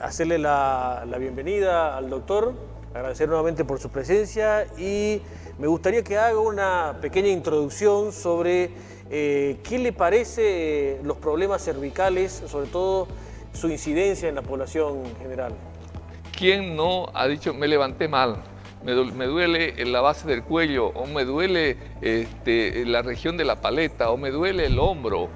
hacerle la bienvenida al doctor, agradecer nuevamente por su presencia y me gustaría que haga una pequeña introducción sobre qué le parece los problemas cervicales, sobre todo su incidencia en la población general. ¿Quién no ha dicho me levanté mal? Me duele en la base del cuello, o me duele la región de la paleta, o me duele el hombro,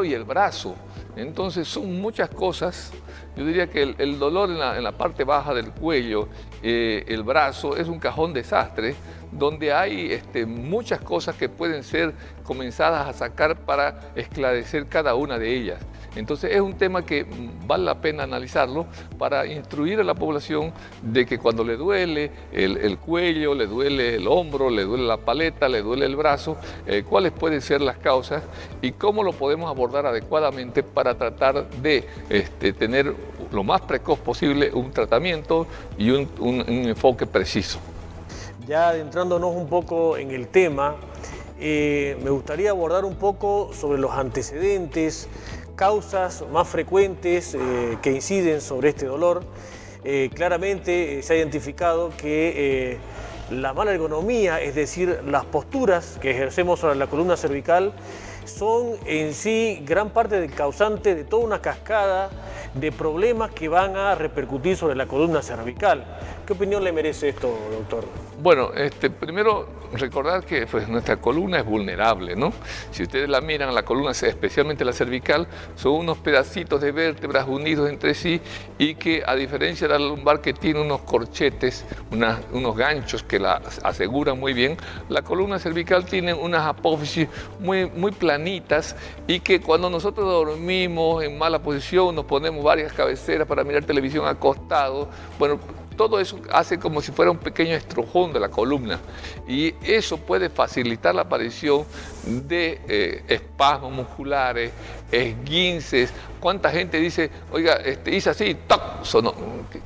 y el brazo. Entonces son muchas cosas. Yo diría que el dolor en la parte baja del cuello, el brazo, es un cajón desastre donde hay muchas cosas que pueden ser comenzadas a sacar para esclarecer cada una de ellas. Entonces es un tema que vale la pena analizarlo para instruir a la población de que cuando le duele el cuello, le duele el hombro, le duele la paleta, le duele el brazo, cuáles pueden ser las causas y cómo lo podemos abordar adecuadamente para tratar de tener lo más precoz posible un tratamiento y un enfoque preciso. Ya adentrándonos un poco en el tema, me gustaría abordar un poco sobre los antecedentes, causas más frecuentes que inciden sobre este dolor. Claramente se ha identificado que la mala ergonomía, es decir, las posturas que ejercemos sobre la columna cervical, son en sí gran parte del causante de toda una cascada de problemas que van a repercutir sobre la columna cervical. ¿Qué opinión le merece esto, doctor? Bueno, primero recordar que pues, nuestra columna es vulnerable, ¿no? Si ustedes la miran, la columna, especialmente la cervical, son unos pedacitos de vértebras unidos entre sí y que, a diferencia de la lumbar que tiene unos corchetes, unos ganchos que la aseguran muy bien, la columna cervical tiene unas apófisis muy planitas y que cuando nosotros dormimos en mala posición, nos ponemos varias cabeceras para mirar televisión acostados, bueno, todo eso hace como si fuera un pequeño estrujón de la columna y eso puede facilitar la aparición de espasmos musculares, esguinces. ¿Cuánta gente dice, oiga, hice así, toc, sonó?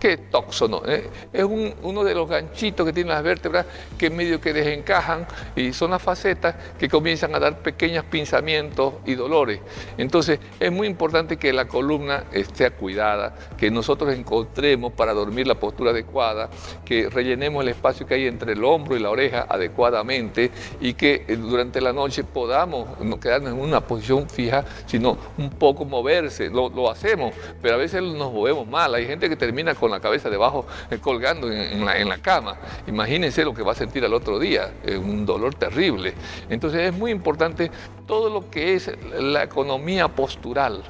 ¿Qué es toc, sonó? Es uno de los ganchitos que tienen las vértebras que medio que desencajan y son las facetas que comienzan a dar pequeños pinzamientos y dolores. Entonces es muy importante que la columna esté cuidada, que nosotros encontremos para dormir la postura adecuada, que rellenemos el espacio que hay entre el hombro y la oreja adecuadamente y que durante la noche podamos no quedarnos en una posición fija, sino un poco moverse. Lo hacemos, pero a veces nos movemos mal. Hay gente que termina con la cabeza debajo colgando en la cama. Imagínense lo que va a sentir al otro día, un dolor terrible. Entonces es muy importante todo lo que es la economía postural,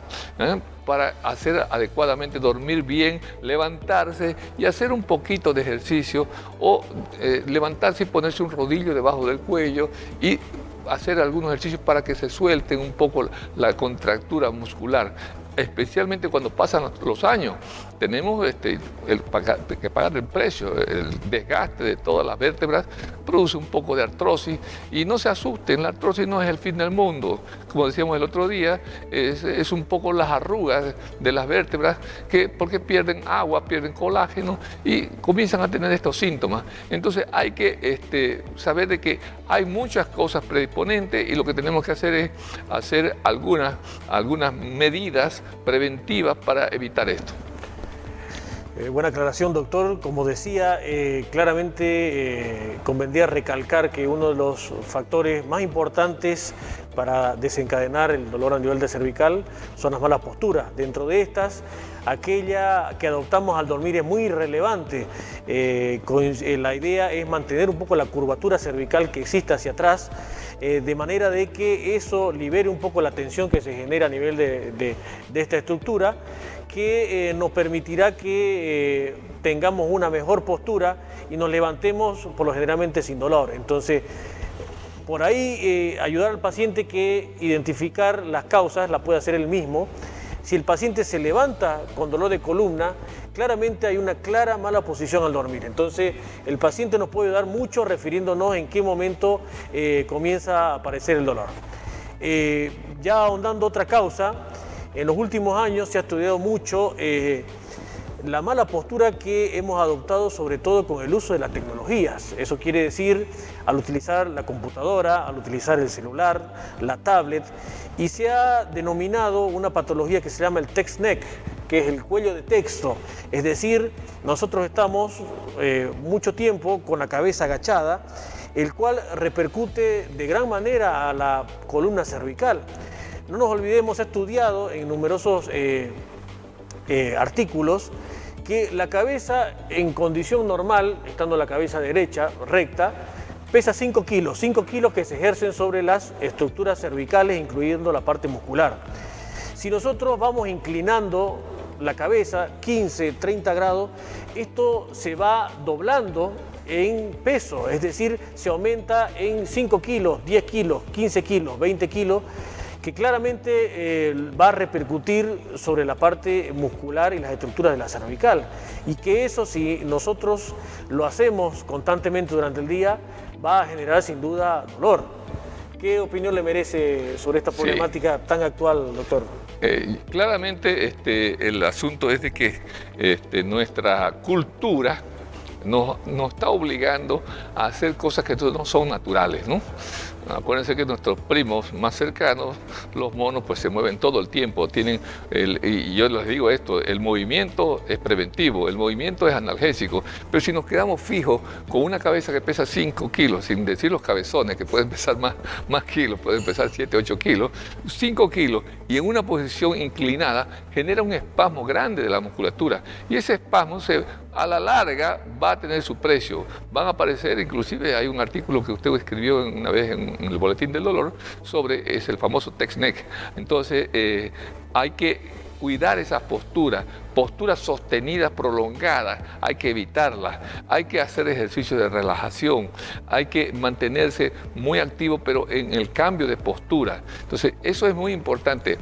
para hacer adecuadamente, dormir bien, levantarse y hacer un poquito de ejercicio o levantarse y ponerse un rodillo debajo del cuello y hacer algunos ejercicios para que se suelten un poco la contractura muscular, especialmente cuando pasan los años. Tenemos que pagar el precio, el desgaste de todas las vértebras produce un poco de artrosis y no se asusten, la artrosis no es el fin del mundo. Como decíamos el otro día, es un poco las arrugas de las vértebras porque pierden agua, pierden colágeno y comienzan a tener estos síntomas. Entonces hay que saber de que hay muchas cosas predisponentes y lo que tenemos que hacer es hacer algunas medidas preventivas para evitar esto. Buena aclaración, doctor. Como decía, claramente convendría recalcar que uno de los factores más importantes para desencadenar el dolor a nivel de cervical son las malas posturas. Dentro de estas, aquella que adoptamos al dormir es muy relevante. La idea es mantener un poco la curvatura cervical que existe hacia atrás, de manera de que eso libere un poco la tensión que se genera a nivel de esta estructura, que nos permitirá que tengamos una mejor postura y nos levantemos por lo generalmente sin dolor. Entonces, por ahí ayudar al paciente que identificar las causas la puede hacer él mismo. Si el paciente se levanta con dolor de columna, claramente hay una clara mala posición al dormir. Entonces, el paciente nos puede ayudar mucho refiriéndonos en qué momento comienza a aparecer el dolor. Ya ahondando otra causa, en los últimos años se ha estudiado mucho la mala postura que hemos adoptado, sobre todo con el uso de las tecnologías. Eso quiere decir, al utilizar la computadora, al utilizar el celular, la tablet, y se ha denominado una patología que se llama el text neck, que es el cuello de texto. Es decir, nosotros estamos mucho tiempo con la cabeza agachada, el cual repercute de gran manera a la columna cervical. No nos olvidemos, he estudiado en numerosos artículos que la cabeza en condición normal, estando la cabeza derecha, recta, pesa 5 kilos que se ejercen sobre las estructuras cervicales, incluyendo la parte muscular. Si nosotros vamos inclinando la cabeza 15, 30 grados, esto se va doblando en peso, es decir, se aumenta en 5 kilos, 10 kilos, 15 kilos, 20 kilos, que claramente va a repercutir sobre la parte muscular y las estructuras de la cervical. Y que eso, si nosotros lo hacemos constantemente durante el día, va a generar sin duda dolor. ¿Qué opinión le merece sobre esta problemática tan actual, doctor? Claramente el asunto es de que nuestra cultura nos está obligando a hacer cosas que no son naturales, ¿no? Acuérdense que nuestros primos más cercanos, los monos, pues se mueven todo el tiempo. Y yo les digo esto, el movimiento es preventivo, el movimiento es analgésico. Pero si nos quedamos fijos con una cabeza que pesa 5 kilos, sin decir los cabezones, que pueden pesar más kilos, pueden pesar 7, 8 kilos, 5 kilos, y en una posición inclinada, genera un espasmo grande de la musculatura. Y ese espasmo a la larga va a tener su precio. Van a aparecer, inclusive hay un artículo que usted escribió una vez en el Boletín del Dolor sobre el famoso text-neck. Entonces hay que cuidar esas posturas sostenidas, prolongadas, hay que evitarlas, hay que hacer ejercicios de relajación, hay que mantenerse muy activo, pero en el cambio de postura. Entonces, eso es muy importante,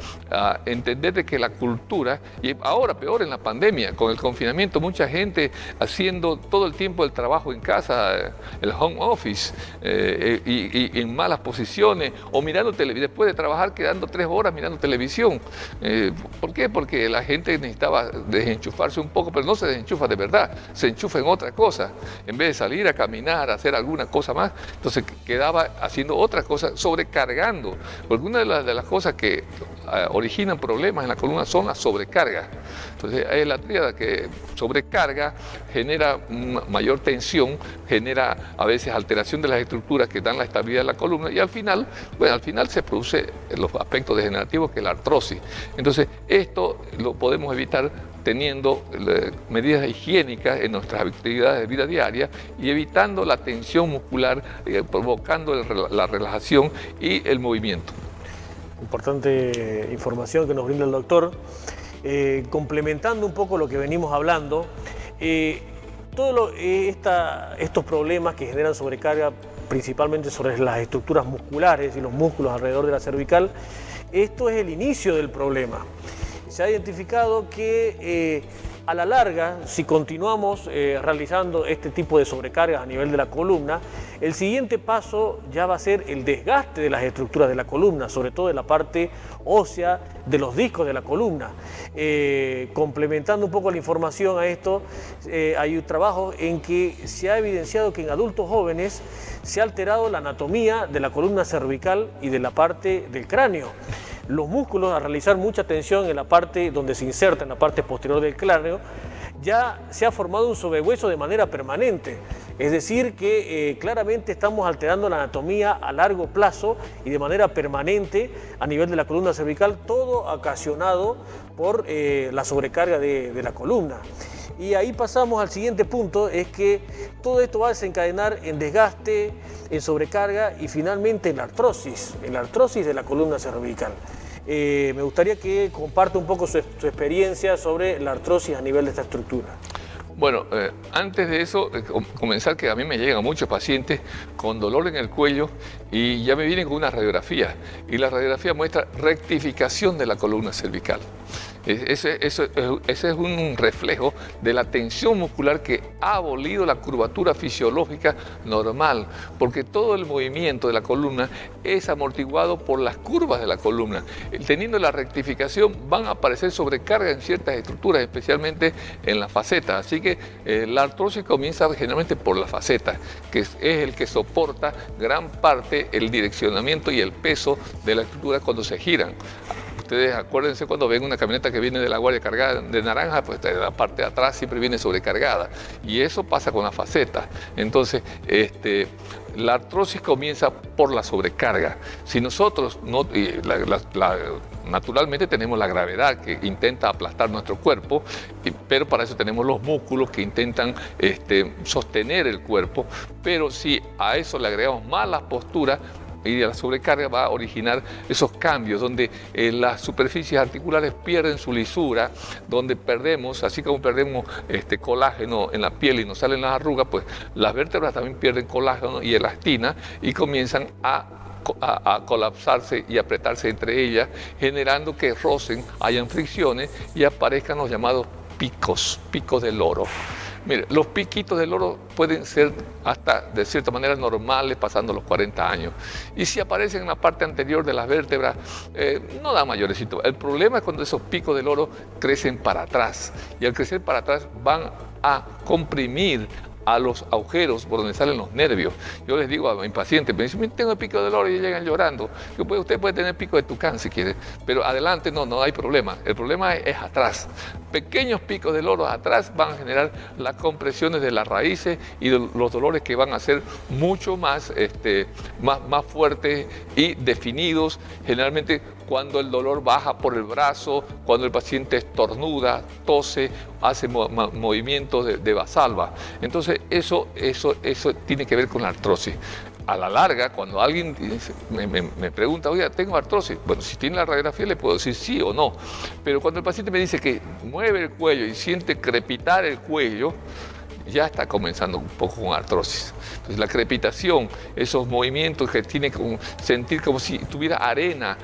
entender de que la cultura, y ahora peor en la pandemia, con el confinamiento, mucha gente haciendo todo el tiempo el trabajo en casa, el home office, y en malas posiciones, o mirando televisión, después de trabajar quedando 3 horas mirando televisión. ¿Por qué? Porque la gente necesitaba desenchufarse un poco, pero no se desenchufa de verdad, se enchufa en otra cosa. En vez de salir a caminar, a hacer alguna cosa más, entonces quedaba haciendo otra cosa, sobrecargando. Porque una de las cosas que originan problemas en la columna son las sobrecargas. Entonces es la tríada que sobrecarga, genera mayor tensión, genera a veces alteración de las estructuras que dan la estabilidad de la columna, y al final se produce los aspectos degenerativos, que es la artrosis. Entonces esto lo podemos evitar teniendo medidas higiénicas en nuestras actividades de vida diaria y evitando la tensión muscular, provocando la relajación y el movimiento. Importante información que nos brinda el doctor. Complementando un poco lo que venimos hablando, todos estos problemas que generan sobrecarga principalmente sobre las estructuras musculares y los músculos alrededor de la cervical, esto es el inicio del problema. Se ha identificado que a la larga, si continuamos realizando este tipo de sobrecargas a nivel de la columna, el siguiente paso ya va a ser el desgaste de las estructuras de la columna, sobre todo de la parte ósea de los discos de la columna. Complementando un poco la información a esto, hay un trabajo en que se ha evidenciado que en adultos jóvenes se ha alterado la anatomía de la columna cervical y de la parte del cráneo. Los músculos, al realizar mucha tensión en la parte donde se inserta, en la parte posterior del cráneo, ya se ha formado un sobrehueso de manera permanente. Es decir, que claramente estamos alterando la anatomía a largo plazo y de manera permanente a nivel de la columna cervical, todo ocasionado por la sobrecarga de la columna. Y ahí pasamos al siguiente punto, es que todo esto va a desencadenar en desgaste, en sobrecarga y finalmente en la artrosis de la columna cervical. Me gustaría que comparta un poco su experiencia sobre la artrosis a nivel de esta estructura. Bueno, antes de eso, comenzar que a mí me llegan muchos pacientes con dolor en el cuello y ya me vienen con una radiografía, y la radiografía muestra rectificación de la columna cervical. Ese es un reflejo de la tensión muscular que ha abolido la curvatura fisiológica normal, porque todo el movimiento de la columna es amortiguado por las curvas de la columna. Teniendo la rectificación van a aparecer sobrecarga en ciertas estructuras, especialmente en la faceta. Así que la artrosis comienza generalmente por la faceta, que es el que soporta gran parte el direccionamiento y el peso de la estructura cuando se giran. ustedes acuérdense cuando ven una camioneta que viene de La Guardia cargada de naranja, pues la parte de atrás siempre viene sobrecargada. Y eso pasa con la faceta. Entonces, la artrosis comienza por la sobrecarga. Si nosotros no, naturalmente tenemos la gravedad que intenta aplastar nuestro cuerpo, pero para eso tenemos los músculos que intentan sostener el cuerpo. Pero si a eso le agregamos malas posturas, y la sobrecarga va a originar esos cambios donde las superficies articulares pierden su lisura, donde perdemos, así como perdemos colágeno en la piel y nos salen las arrugas, pues las vértebras también pierden colágeno y elastina y comienzan a colapsarse y apretarse entre ellas, generando que rocen, hayan fricciones y aparezcan los llamados picos del loro. Mire, los piquitos del loro pueden ser hasta de cierta manera normales pasando los 40 años. Y si aparecen en la parte anterior de las vértebras, no da mayores síntomas. El problema es cuando esos picos del loro crecen para atrás. Y al crecer para atrás van a comprimir a los agujeros por donde salen los nervios. Yo les digo a mis pacientes, me dicen, tengo el pico del loro y llegan llorando. Yo, pues, usted puede tener pico de tucán si quiere, pero adelante no hay problema. El problema es atrás. Pequeños picos del loro atrás van a generar las compresiones de las raíces y de los dolores que van a ser mucho más fuertes y definidos, generalmente cuando el dolor baja por el brazo, cuando el paciente estornuda, tose, hace movimientos de vasalva. Entonces, eso tiene que ver con la artrosis. A la larga, cuando alguien me pregunta, oiga, ¿tengo artrosis? Bueno, si tiene la radiografía le puedo decir sí o no. Pero cuando el paciente me dice que mueve el cuello y siente crepitar el cuello, ya está comenzando un poco con artrosis. Entonces, la crepitación, esos movimientos que tiene que sentir como si tuviera arena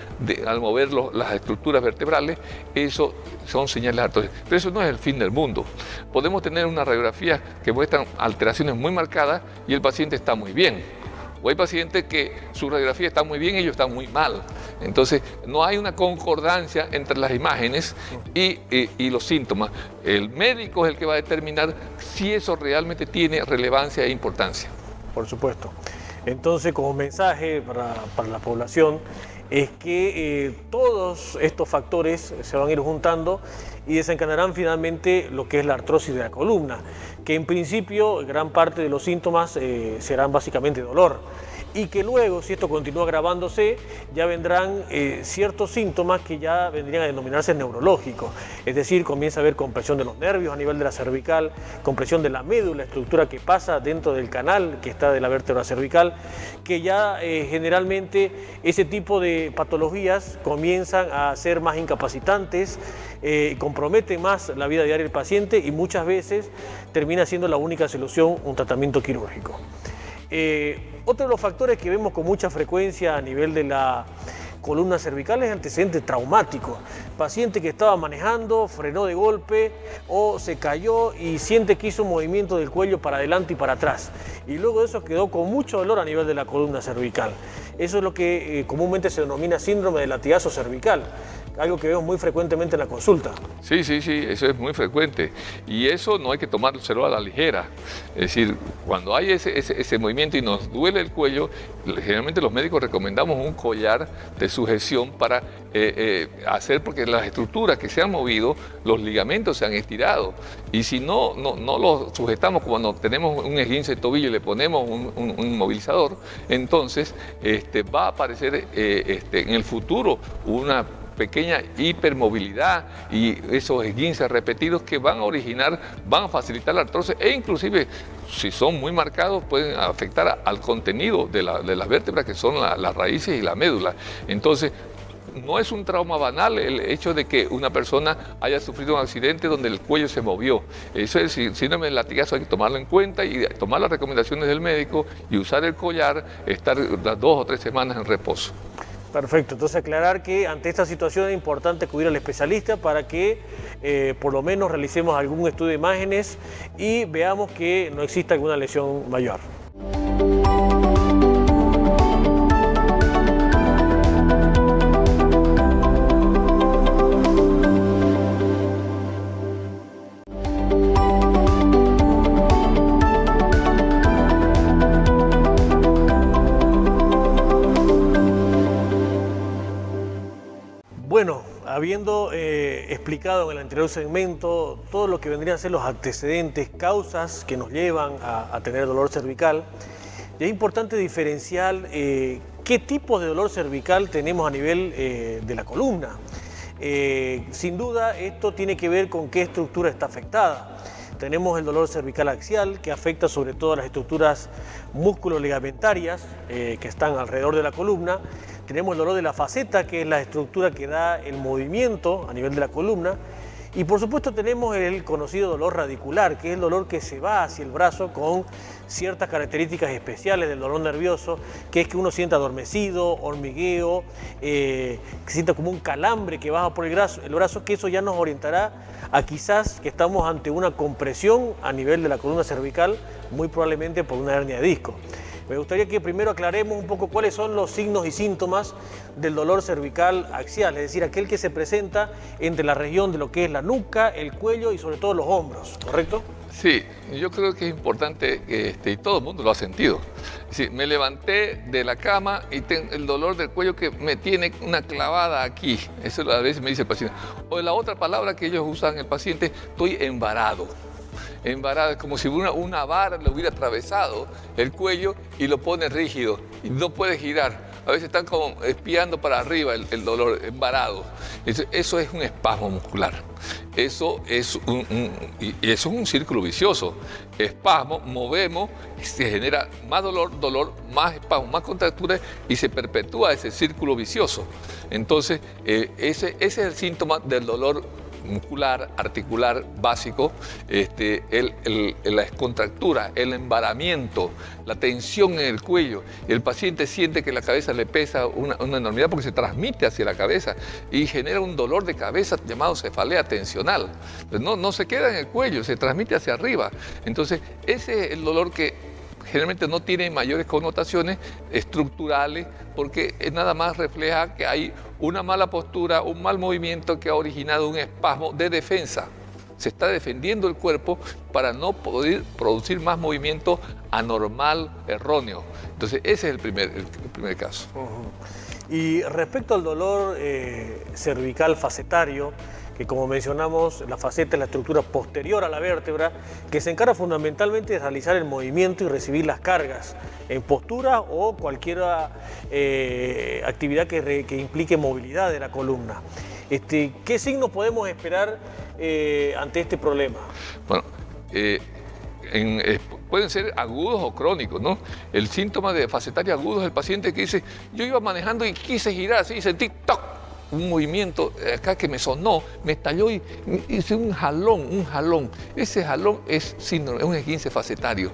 al mover las estructuras vertebrales, eso son señales de artrosis. Pero eso no es el fin del mundo. Podemos tener una radiografía que muestran alteraciones muy marcadas y el paciente está muy bien. O hay pacientes que su radiografía está muy bien y ellos están muy mal. Entonces, no hay una concordancia entre las imágenes y los síntomas. El médico es el que va a determinar si eso realmente tiene relevancia e importancia. Por supuesto. Entonces, como mensaje para la población, es que todos estos factores se van a ir juntando y desencadenarán finalmente lo que es la artrosis de la columna, que en principio gran parte de los síntomas serán básicamente dolor, y que luego, si esto continúa agravándose, ya vendrán ciertos síntomas que ya vendrían a denominarse neurológicos, es decir, comienza a haber compresión de los nervios a nivel de la cervical, compresión de la médula, estructura que pasa dentro del canal que está de la vértebra cervical, que ya generalmente ese tipo de patologías comienzan a ser más incapacitantes, comprometen más la vida diaria del paciente y muchas veces termina siendo la única solución un tratamiento quirúrgico. Otro de los factores que vemos con mucha frecuencia a nivel de la columna cervical es antecedente traumático. Paciente que estaba manejando, frenó de golpe o se cayó y siente que hizo un movimiento del cuello para adelante y para atrás. Y luego de eso quedó con mucho dolor a nivel de la columna cervical. Eso es lo que comúnmente se denomina síndrome de latigazo cervical. Algo que vemos muy frecuentemente en la consulta. Sí, eso es muy frecuente. Y eso no hay que tomárselo a la ligera. Es decir, cuando hay ese movimiento y nos duele el cuello, generalmente los médicos recomendamos un collar de sujeción para hacer, porque las estructuras que se han movido, los ligamentos se han estirado. Y si no los sujetamos cuando tenemos un esguince de tobillo y le ponemos un inmovilizador, entonces va a aparecer en el futuro una pequeña hipermovilidad y esos esguinces repetidos que van a facilitar la artrosis e inclusive, si son muy marcados, pueden afectar al contenido de las vértebras, que son las raíces y la médula. Entonces, no es un trauma banal el hecho de que una persona haya sufrido un accidente donde el cuello se movió. Eso es el síndrome del latigazo, hay que tomarlo en cuenta y tomar las recomendaciones del médico y usar el collar, estar las 2 o 3 semanas en reposo. Perfecto, entonces aclarar que ante esta situación es importante acudir al especialista para que por lo menos realicemos algún estudio de imágenes y veamos que no exista alguna lesión mayor. Bueno, explicado en el anterior segmento todo lo que vendrían a ser los antecedentes, causas que nos llevan a tener dolor cervical. Y es importante diferenciar qué tipo de dolor cervical tenemos a nivel de la columna. Sin duda, esto tiene que ver con qué estructura está afectada. Tenemos el dolor cervical axial, que afecta sobre todo a las estructuras músculo-ligamentarias que están alrededor de la columna. Tenemos el dolor de la faceta, que es la estructura que da el movimiento a nivel de la columna. Y por supuesto tenemos el conocido dolor radicular, que es el dolor que se va hacia el brazo con ciertas características especiales del dolor nervioso, que es que uno sienta adormecido, hormigueo, que sienta como un calambre que baja por el brazo, que eso ya nos orientará a quizás que estamos ante una compresión a nivel de la columna cervical, muy probablemente por una hernia de disco. Me gustaría que primero aclaremos un poco cuáles son los signos y síntomas del dolor cervical axial, es decir, aquel que se presenta entre la región de lo que es la nuca, el cuello y sobre todo los hombros, ¿correcto? Sí, yo creo que es importante, y todo el mundo lo ha sentido. Es decir, me levanté de la cama y tengo el dolor del cuello que me tiene una clavada aquí. Eso a veces me dice el paciente. O la otra palabra que ellos usan el paciente, estoy embarado. Embarado es como si una vara le hubiera atravesado el cuello y lo pone rígido y no puede girar. A veces están como espiando para arriba el dolor, embarado. Eso es un espasmo muscular. Eso es un círculo vicioso. Espasmo, movemos, se genera más dolor, más espasmo, más contractura y se perpetúa ese círculo vicioso. Entonces, ese es el síntoma del dolor muscular, articular, básico, la contractura, el embaramiento, la tensión en el cuello. El paciente siente que la cabeza le pesa una enormidad porque se transmite hacia la cabeza y genera un dolor de cabeza llamado cefalea tensional. Entonces, no se queda en el cuello, se transmite hacia arriba. Entonces, ese es el dolor que generalmente no tiene mayores connotaciones estructurales porque nada más refleja que hay una mala postura, un mal movimiento que ha originado un espasmo de defensa. Se está defendiendo el cuerpo para no poder producir más movimiento anormal, erróneo. Entonces ese es el primer caso. Y respecto al dolor cervical facetario, que como mencionamos, la faceta es la estructura posterior a la vértebra, que se encarga fundamentalmente de realizar el movimiento y recibir las cargas en postura o cualquier actividad que implique movilidad de la columna. ¿Qué signos podemos esperar ante este problema? Bueno, pueden ser agudos o crónicos, ¿no? El síntoma de facetario agudo es el paciente que dice, yo iba manejando y quise girar así y sentí ¡toc! Un movimiento acá que me sonó, me estalló y hice un jalón. Ese jalón es síndrome, es un esguince facetario.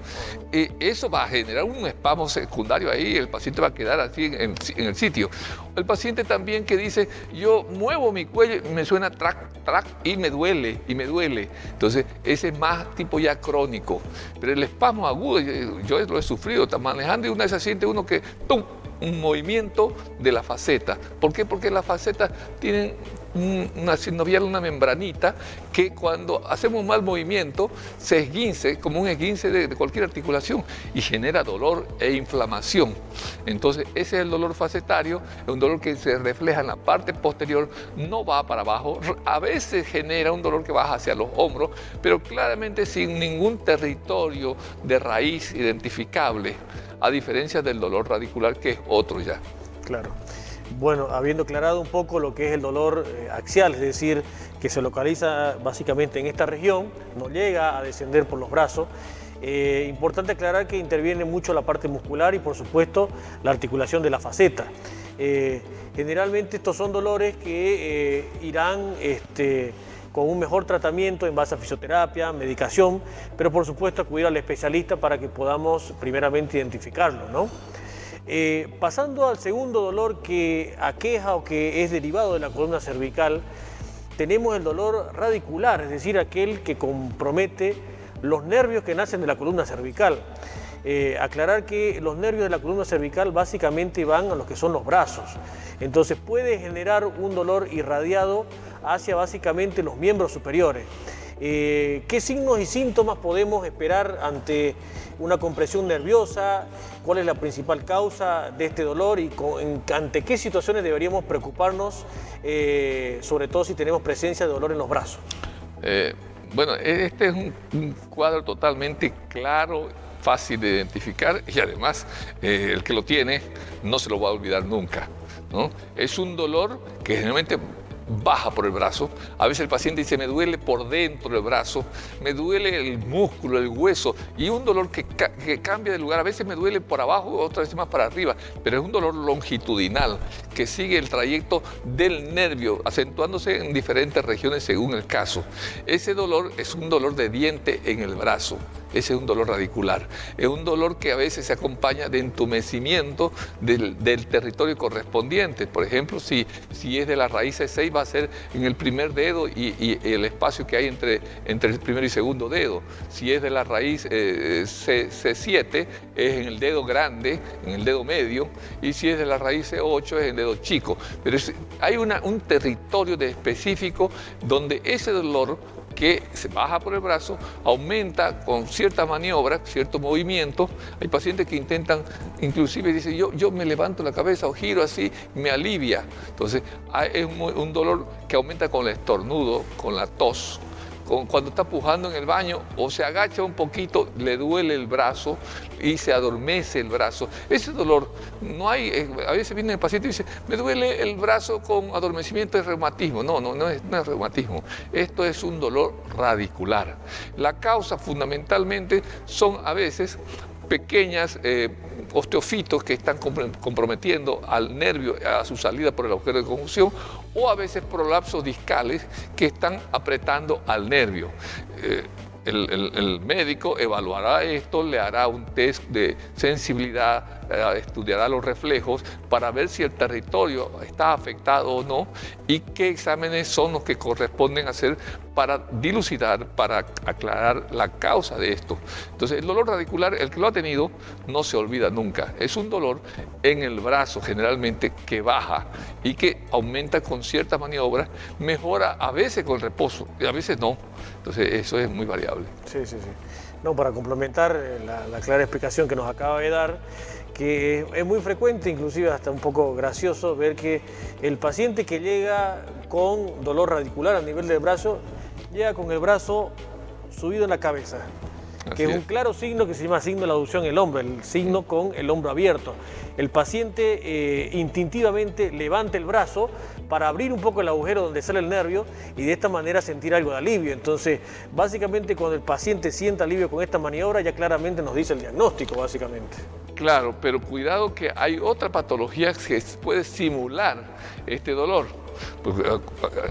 Eso va a generar un espasmo secundario ahí, el paciente va a quedar así en el sitio. El paciente también que dice, yo muevo mi cuello y me suena trac, trac y me duele. Entonces, ese es más tipo ya crónico. Pero el espasmo agudo, yo lo he sufrido, está manejando y una vez se siente uno que ¡tum! Un movimiento de la faceta. ¿Por qué? Porque las facetas tienen una sinovial, una membranita, que cuando hacemos un mal movimiento se esguince, como un esguince de cualquier articulación, y genera dolor e inflamación. Entonces, ese es el dolor facetario, es un dolor que se refleja en la parte posterior, no va para abajo, a veces genera un dolor que baja hacia los hombros, pero claramente sin ningún territorio de raíz identificable, a diferencia del dolor radicular, que es otro ya. Claro. Bueno, habiendo aclarado un poco lo que es el dolor axial, es decir, que se localiza básicamente en esta región, no llega a descender por los brazos, importante aclarar que interviene mucho la parte muscular y por supuesto la articulación de la faceta. Generalmente estos son dolores que irán con un mejor tratamiento en base a fisioterapia, medicación, pero por supuesto acudir al especialista para que podamos primeramente identificarlo, ¿no? Pasando al segundo dolor que aqueja o que es derivado de la columna cervical, tenemos el dolor radicular, es decir, aquel que compromete los nervios que nacen de la columna cervical. Aclarar que los nervios de la columna cervical básicamente van a los que son los brazos. Entonces puede generar un dolor irradiado hacia básicamente los miembros superiores. ¿Qué signos y síntomas podemos esperar ante una compresión nerviosa? ¿Cuál es la principal causa de este dolor y ante qué situaciones deberíamos preocuparnos, sobre todo si tenemos presencia de dolor en los brazos? Bueno, este es un cuadro totalmente claro, fácil de identificar y además el que lo tiene no se lo va a olvidar nunca, ¿no? Es un dolor que generalmente baja por el brazo. A veces el paciente dice, me duele por dentro del brazo, me duele el músculo, el hueso, y un dolor que cambia de lugar. A veces me duele por abajo, otras veces más para arriba, pero es un dolor longitudinal que sigue el trayecto del nervio, acentuándose en diferentes regiones según el caso. Ese dolor es un dolor de diente en el brazo. Ese es un dolor radicular. Es un dolor que a veces se acompaña de entumecimiento del territorio correspondiente. Por ejemplo, si es de la raíz C6, va a ser en el primer dedo y el espacio que hay entre el primero y segundo dedo. Si es de la raíz C7, es en el dedo grande, en el dedo medio, y si es de la raíz C8, es en el dedo chico. Pero hay un territorio específico donde ese dolor que se baja por el brazo, aumenta con cierta maniobra, cierto movimiento. Hay pacientes que intentan, inclusive dicen, yo me levanto la cabeza o giro así, me alivia. Entonces, es un dolor que aumenta con el estornudo, con la tos. Cuando está pujando en el baño o se agacha un poquito, le duele el brazo y se adormece el brazo. Ese dolor, no hay, a veces viene el paciente y dice, me duele el brazo con adormecimiento de reumatismo. No es reumatismo. Esto es un dolor radicular. La causa fundamentalmente son a veces pequeñas osteofitos que están comprometiendo al nervio a su salida por el agujero de conjunción, o a veces prolapsos discales que están apretando al nervio. El médico evaluará esto, le hará un test de sensibilidad, estudiará los reflejos para ver si el territorio está afectado o no y qué exámenes son los que corresponden hacer para dilucidar, para aclarar la causa de esto. Entonces, el dolor radicular, el que lo ha tenido, no se olvida nunca. Es un dolor en el brazo generalmente que baja y que aumenta con cierta maniobra, mejora a veces con reposo y a veces no. Entonces, eso es muy variable. Sí. No, para complementar la clara explicación que nos acaba de dar, que es muy frecuente, inclusive hasta un poco gracioso, ver que el paciente que llega con dolor radicular a nivel del brazo, llega con el brazo subido en la cabeza, que es un claro signo que se llama signo de la aducción en el hombro, el signo con el hombro abierto. El paciente instintivamente levanta el brazo para abrir un poco el agujero donde sale el nervio y de esta manera sentir algo de alivio. Entonces, básicamente cuando el paciente sienta alivio con esta maniobra, ya claramente nos dice el diagnóstico, básicamente. Claro, pero cuidado que hay otra patología que puede simular este dolor. Pues,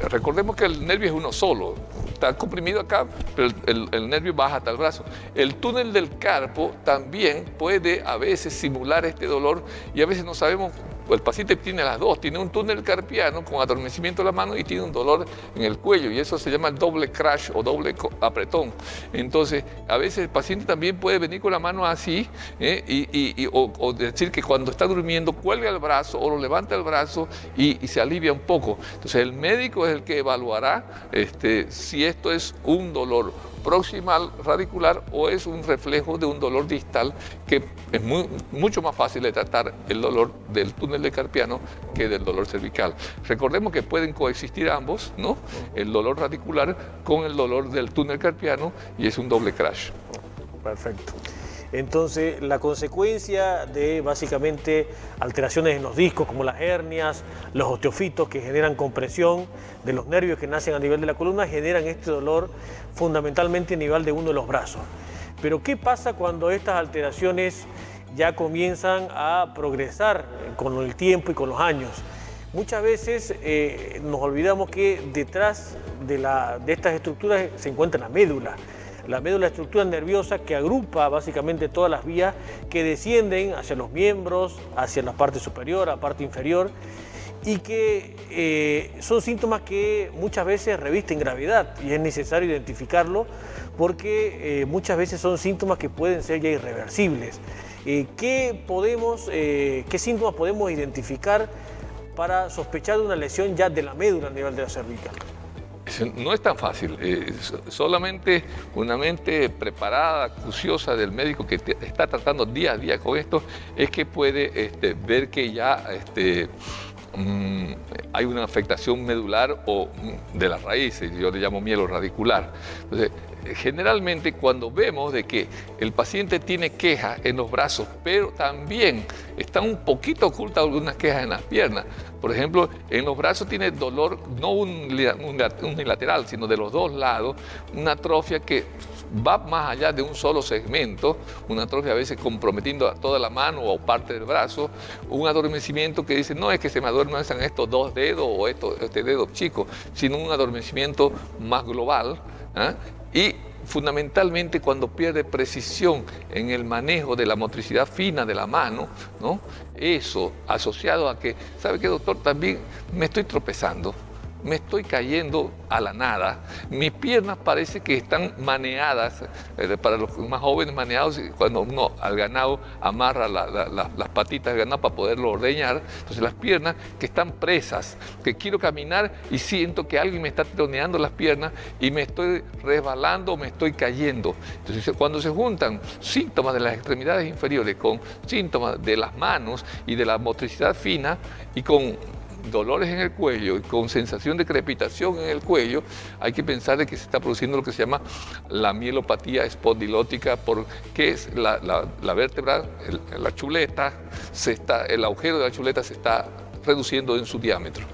recordemos que el nervio es uno solo, está comprimido acá, pero el nervio baja hasta el brazo. El túnel del carpo también puede a veces simular este dolor y a veces no sabemos. El paciente tiene las dos, tiene un túnel carpiano con adormecimiento de la mano y tiene un dolor en el cuello y eso se llama el doble crash o doble apretón. Entonces, a veces el paciente también puede venir con la mano así o decir que cuando está durmiendo cuelga el brazo o lo levanta el brazo y se alivia un poco. Entonces, el médico es el que evaluará si esto es un dolor proximal radicular o es un reflejo de un dolor distal que es mucho más fácil de tratar el dolor del túnel de carpiano que del dolor cervical. Recordemos que pueden coexistir ambos, ¿no? El dolor radicular con el dolor del túnel carpiano y es un doble crash. Perfecto. Entonces, la consecuencia de básicamente alteraciones en los discos como las hernias, los osteofitos que generan compresión de los nervios que nacen a nivel de la columna, generan este dolor fundamentalmente a nivel de uno de los brazos. Pero ¿qué pasa cuando estas alteraciones ya comienzan a progresar con el tiempo y con los años? Muchas veces nos olvidamos que detrás de estas estructuras se encuentra la médula. La médula es la estructura nerviosa que agrupa básicamente todas las vías que descienden hacia los miembros, hacia la parte superior, la parte inferior, y que son síntomas que muchas veces revisten gravedad y es necesario identificarlo porque muchas veces son síntomas que pueden ser ya irreversibles. ¿Qué síntomas podemos identificar para sospechar de una lesión ya de la médula a nivel de la cervical? No es tan fácil, solamente una mente preparada, acuciosa del médico que está tratando día a día con esto, es que puede ver que ya hay una afectación medular o de las raíces, yo le llamo mielo radicular. Entonces, generalmente cuando vemos de que el paciente tiene quejas en los brazos, pero también están un poquito ocultas algunas quejas en las piernas. Por ejemplo, en los brazos tiene dolor no unilateral, sino de los dos lados, una atrofia que va más allá de un solo segmento, una atrofia a veces comprometiendo a toda la mano o parte del brazo, un adormecimiento que dice no es que se me adormecen estos dos dedos o este dedo chico, sino un adormecimiento más global, ¿eh? Y fundamentalmente cuando pierde precisión en el manejo de la motricidad fina de la mano, ¿no? Eso asociado a que, ¿sabe qué, doctor? También me estoy tropezando, me estoy cayendo a la nada, mis piernas parece que están maneadas, para los más jóvenes maneados, cuando uno al ganado amarra las patitas del ganado para poderlo ordeñar, entonces las piernas que están presas, que quiero caminar y siento que alguien me está tironeando las piernas y me estoy resbalando, me estoy cayendo. Entonces cuando se juntan síntomas de las extremidades inferiores con síntomas de las manos y de la motricidad fina y con dolores en el cuello y con sensación de crepitación en el cuello, hay que pensar de que se está produciendo lo que se llama la mielopatía espondilótica, porque es la vértebra, la chuleta, el agujero de la chuleta se está reduciendo en su diámetro.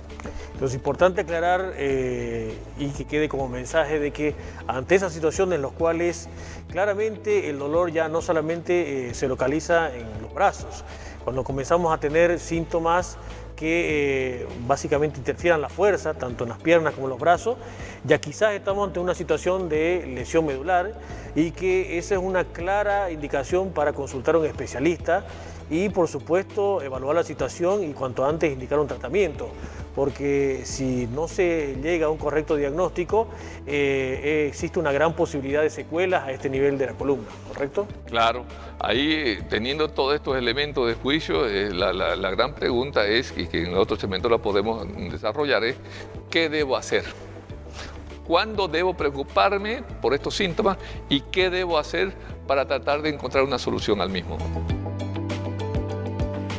Entonces es importante aclarar y que quede como mensaje de que ante esas situaciones en las cuales claramente el dolor ya no solamente se localiza en los brazos, cuando comenzamos a tener síntomas que básicamente interfieran la fuerza, tanto en las piernas como en los brazos, ya quizás estamos ante una situación de lesión medular y que esa es una clara indicación para consultar a un especialista y por supuesto evaluar la situación y cuanto antes indicar un tratamiento, porque si no se llega a un correcto diagnóstico existe una gran posibilidad de secuelas a este nivel de la columna, ¿correcto? Claro, ahí teniendo todos estos elementos de juicio, la gran pregunta es, y que en otro segmento la podemos desarrollar, es ¿qué debo hacer? ¿Cuándo debo preocuparme por estos síntomas y qué debo hacer para tratar de encontrar una solución al mismo?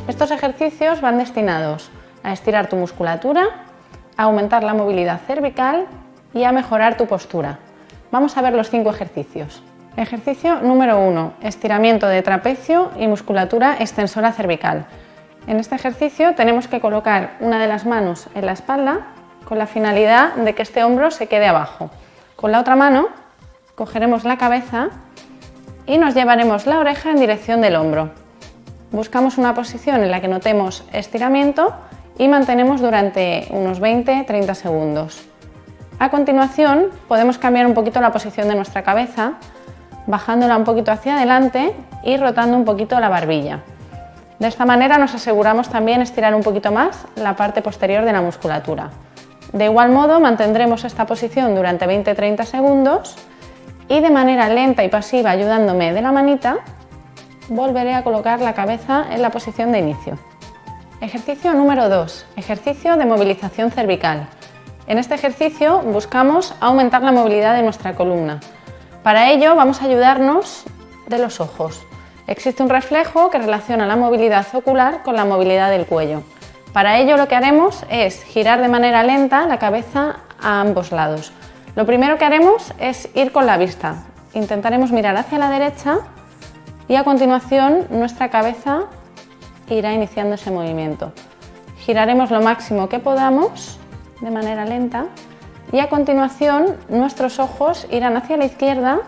Estos ejercicios van destinados a estirar tu musculatura, a aumentar la movilidad cervical y a mejorar tu postura. Vamos a ver los 5 ejercicios. Ejercicio número 1, estiramiento de trapecio y musculatura extensora cervical. En este ejercicio tenemos que colocar una de las manos en la espalda con la finalidad de que este hombro se quede abajo. Con la otra mano cogeremos la cabeza y nos llevaremos la oreja en dirección del hombro. Buscamos una posición en la que notemos estiramiento y mantenemos durante unos 20-30 segundos. A continuación podemos cambiar un poquito la posición de nuestra cabeza, bajándola un poquito hacia adelante y rotando un poquito la barbilla. De esta manera nos aseguramos también estirar un poquito más la parte posterior de la musculatura. De igual modo mantendremos esta posición durante 20-30 segundos y de manera lenta y pasiva ayudándome de la manita, volveré a colocar la cabeza en la posición de inicio. Ejercicio número 2, ejercicio de movilización cervical. En este ejercicio buscamos aumentar la movilidad de nuestra columna. Para ello vamos a ayudarnos de los ojos. Existe un reflejo que relaciona la movilidad ocular con la movilidad del cuello. Para ello lo que haremos es girar de manera lenta la cabeza a ambos lados. Lo primero que haremos es ir con la vista. Intentaremos mirar hacia la derecha y a continuación nuestra cabeza irá iniciando ese movimiento. Giraremos lo máximo que podamos de manera lenta y a continuación nuestros ojos irán hacia la izquierda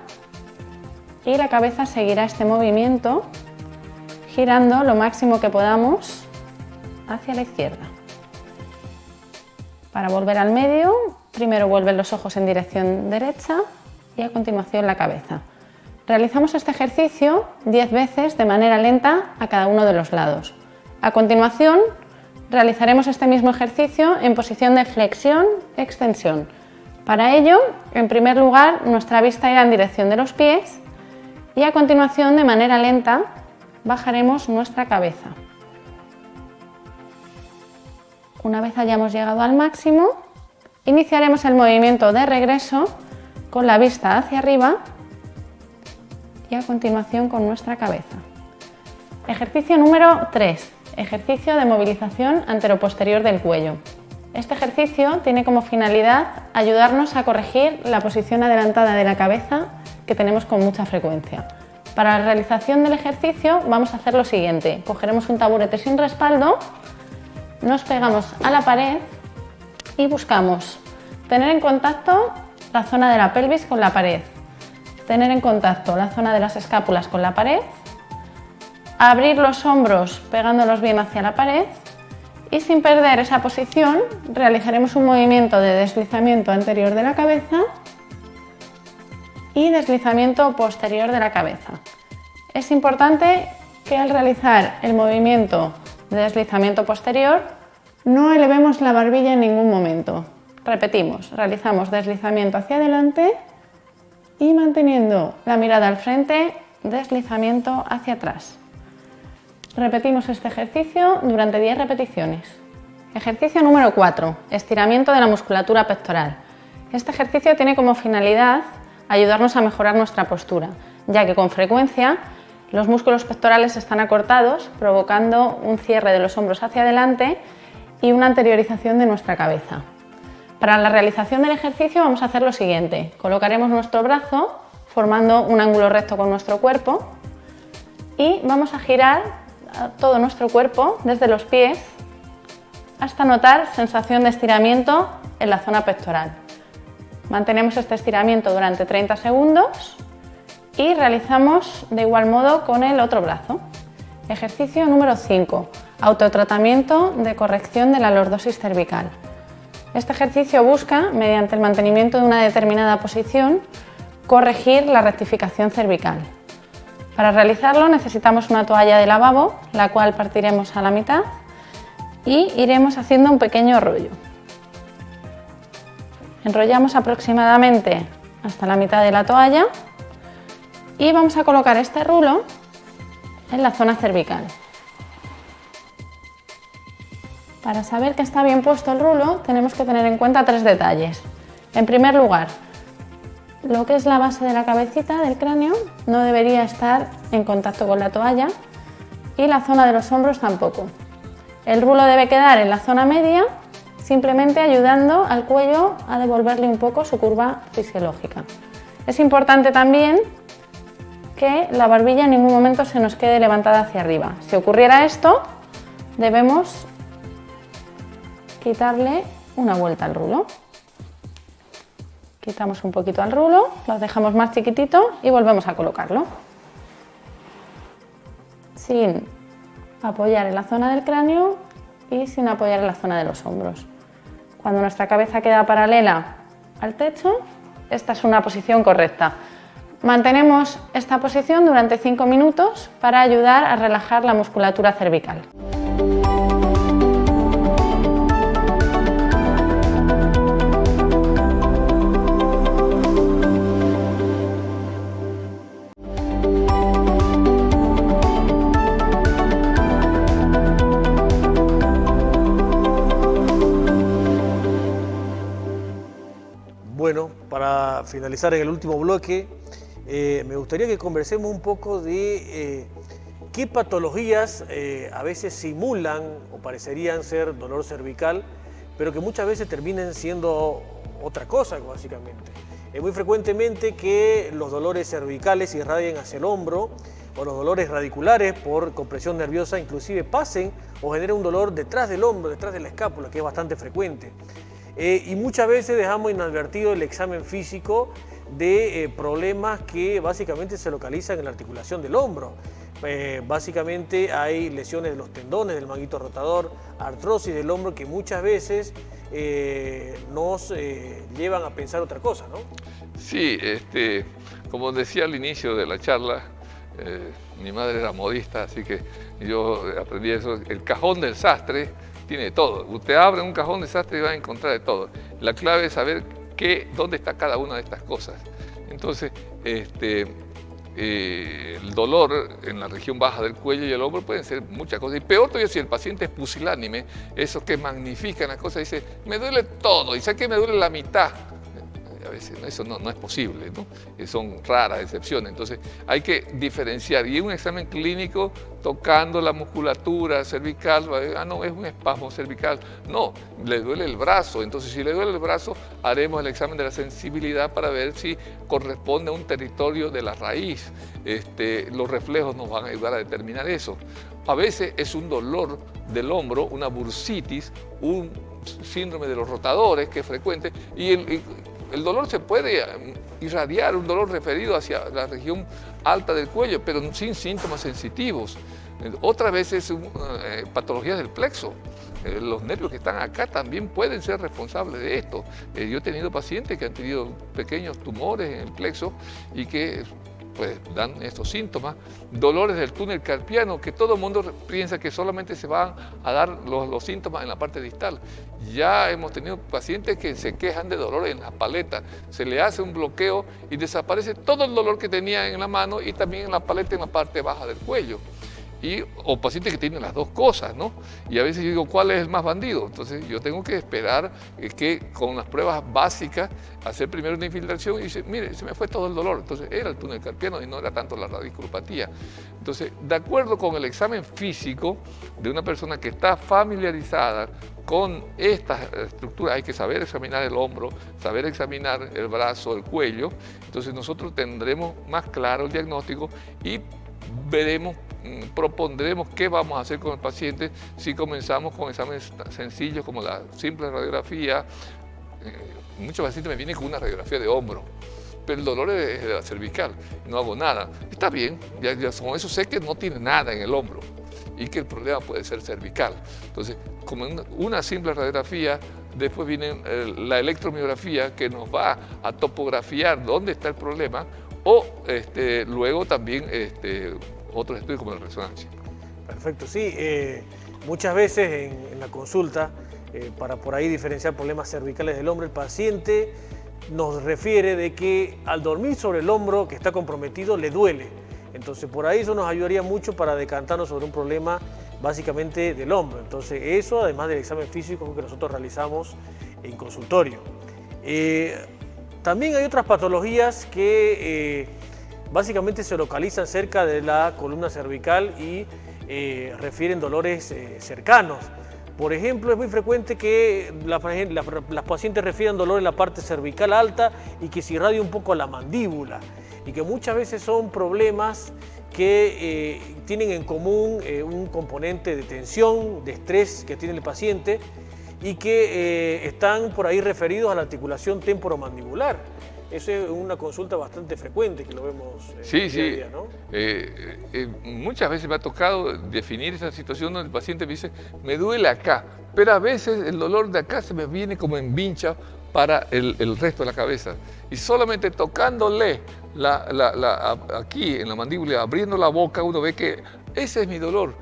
y la cabeza seguirá este movimiento girando lo máximo que podamos hacia la izquierda. Para volver al medio, primero vuelven los ojos en dirección derecha y a continuación la cabeza. Realizamos este ejercicio 10 veces de manera lenta a cada uno de los lados. A continuación, realizaremos este mismo ejercicio en posición de flexión-extensión. Para ello, en primer lugar, nuestra vista irá en dirección de los pies y a continuación, de manera lenta, bajaremos nuestra cabeza. Una vez hayamos llegado al máximo, Iniciaremos el movimiento de regreso con la vista hacia arriba y a continuación con nuestra cabeza. Ejercicio número 3. Ejercicio de movilización anteroposterior del cuello. Este ejercicio tiene como finalidad ayudarnos a corregir la posición adelantada de la cabeza que tenemos con mucha frecuencia. Para la realización del ejercicio vamos a hacer lo siguiente. Cogeremos un taburete sin respaldo, nos pegamos a la pared y buscamos tener en contacto la zona de la pelvis con la pared, tener en contacto la zona de las escápulas con la pared, abrir los hombros pegándolos bien hacia la pared y sin perder esa posición realizaremos un movimiento de deslizamiento anterior de la cabeza y deslizamiento posterior de la cabeza. Es importante que al realizar el movimiento de deslizamiento posterior no elevemos la barbilla en ningún momento. Repetimos, realizamos deslizamiento hacia adelante y manteniendo la mirada al frente, deslizamiento hacia atrás. Repetimos este ejercicio durante 10 repeticiones. Ejercicio número 4. Estiramiento de la musculatura pectoral. Este ejercicio tiene como finalidad ayudarnos a mejorar nuestra postura, ya que con frecuencia los músculos pectorales están acortados, provocando un cierre de los hombros hacia adelante y una anteriorización de nuestra cabeza. Para la realización del ejercicio vamos a hacer lo siguiente. Colocaremos nuestro brazo formando un ángulo recto con nuestro cuerpo y vamos a girar todo nuestro cuerpo desde los pies hasta notar sensación de estiramiento en la zona pectoral. Mantenemos este estiramiento durante 30 segundos y realizamos de igual modo con el otro brazo. Ejercicio número 5. Autotratamiento de corrección de la lordosis cervical. Este ejercicio busca, mediante el mantenimiento de una determinada posición, corregir la rectificación cervical. Para realizarlo necesitamos una toalla de lavabo, la cual partiremos a la mitad y iremos haciendo un pequeño rollo. Enrollamos aproximadamente hasta la mitad de la toalla y vamos a colocar este rulo en la zona cervical. Para saber que está bien puesto el rulo tenemos que tener en cuenta 3 detalles. En primer lugar, lo que es la base de la cabecita del cráneo no debería estar en contacto con la toalla y la zona de los hombros tampoco. El rulo debe quedar en la zona media, simplemente ayudando al cuello a devolverle un poco su curva fisiológica. Es importante también que la barbilla en ningún momento se nos quede levantada hacia arriba. Si ocurriera esto, debemos quitarle una vuelta al rulo. Quitamos un poquito al rulo, lo dejamos más chiquitito y volvemos a colocarlo. Sin apoyar en la zona del cráneo y sin apoyar en la zona de los hombros. Cuando nuestra cabeza queda paralela al techo, esta es una posición correcta. Mantenemos esta posición durante 5 minutos para ayudar a relajar la musculatura cervical. Bueno, para finalizar en el último bloque, me gustaría que conversemos un poco de qué patologías a veces simulan o parecerían ser dolor cervical, pero que muchas veces terminan siendo otra cosa, básicamente. Es muy frecuentemente que los dolores cervicales irradien hacia el hombro o los dolores radiculares por compresión nerviosa inclusive pasen o generen un dolor detrás del hombro, detrás de la escápula, que es bastante frecuente. Y muchas veces dejamos inadvertido el examen físico de problemas que básicamente se localizan en la articulación del hombro. Básicamente hay lesiones de los tendones del manguito rotador, artrosis del hombro que muchas veces nos llevan a pensar otra cosa, ¿no? Sí, como decía al inicio de la charla, mi madre era modista, así que yo aprendí eso. El cajón del sastre tiene todo. Usted abre un cajón de sastre y va a encontrar de todo. La clave es saber dónde está cada una de estas cosas. Entonces, el dolor en la región baja del cuello y el hombro pueden ser muchas cosas. Y peor todavía si el paciente es pusilánime, esos que magnifican las cosas, dice, me duele todo, y sé que me duele la mitad. A veces eso no es posible, ¿no? Son raras excepciones, entonces hay que diferenciar. Y un examen clínico tocando la musculatura cervical, no, es un espasmo cervical, no, le duele el brazo, entonces si le duele el brazo haremos el examen de la sensibilidad para ver si corresponde a un territorio de la raíz. Los reflejos nos van a ayudar a determinar eso. A veces es un dolor del hombro, una bursitis, un síndrome de los rotadores que es frecuente, y el dolor se puede irradiar, un dolor referido hacia la región alta del cuello, pero sin síntomas sensitivos. Otras veces patologías del plexo. Los nervios que están acá también pueden ser responsables de esto. Yo he tenido pacientes que han tenido pequeños tumores en el plexo y que pues dan estos síntomas, dolores del túnel carpiano, que todo el mundo piensa que solamente se van a dar los síntomas en la parte distal. Ya hemos tenido pacientes que se quejan de dolor en la paleta, se le hace un bloqueo y desaparece todo el dolor que tenía en la mano y también en la paleta en la parte baja del cuello. O pacientes que tienen las dos cosas, ¿no? Y a veces yo digo, ¿cuál es el más bandido? Entonces yo tengo que esperar que con las pruebas básicas, hacer primero una infiltración y dice, mire, se me fue todo el dolor. Entonces era el túnel carpiano y no era tanto la radiculopatía. Entonces, de acuerdo con el examen físico de una persona que está familiarizada con estas estructuras, hay que saber examinar el hombro, saber examinar el brazo, el cuello. Entonces nosotros tendremos más claro el diagnóstico y propondremos qué vamos a hacer con el paciente si comenzamos con exámenes sencillos como la simple radiografía. Muchos pacientes me vienen con una radiografía de hombro, pero el dolor es de la cervical, no hago nada. Está bien, ya con eso sé que no tiene nada en el hombro y que el problema puede ser cervical. Entonces, como una simple radiografía, después viene la electromiografía que nos va a topografiar dónde está el problema, o luego también otros estudios como la resonancia. Perfecto, sí. Muchas veces en la consulta, para por ahí diferenciar problemas cervicales del hombro, el paciente nos refiere de que al dormir sobre el hombro que está comprometido le duele. Entonces por ahí eso nos ayudaría mucho para decantarnos sobre un problema básicamente del hombro. Entonces eso, además del examen físico que nosotros realizamos en consultorio. También hay otras patologías que básicamente se localizan cerca de la columna cervical y refieren dolores cercanos. Por ejemplo, es muy frecuente que las pacientes refieran dolor en la parte cervical alta y que se irradia un poco a la mandíbula, y que muchas veces son problemas que tienen en común un componente de tensión, de estrés que tiene el paciente, y que están por ahí referidos a la articulación temporomandibular. Eso es una consulta bastante frecuente que lo vemos día a día, ¿no? Muchas veces me ha tocado definir esa situación donde el paciente me dice, me duele acá, pero a veces el dolor de acá se me viene como en vincha para el resto de la cabeza. Y solamente tocándole aquí en la mandíbula, abriendo la boca, uno ve que ese es mi dolor.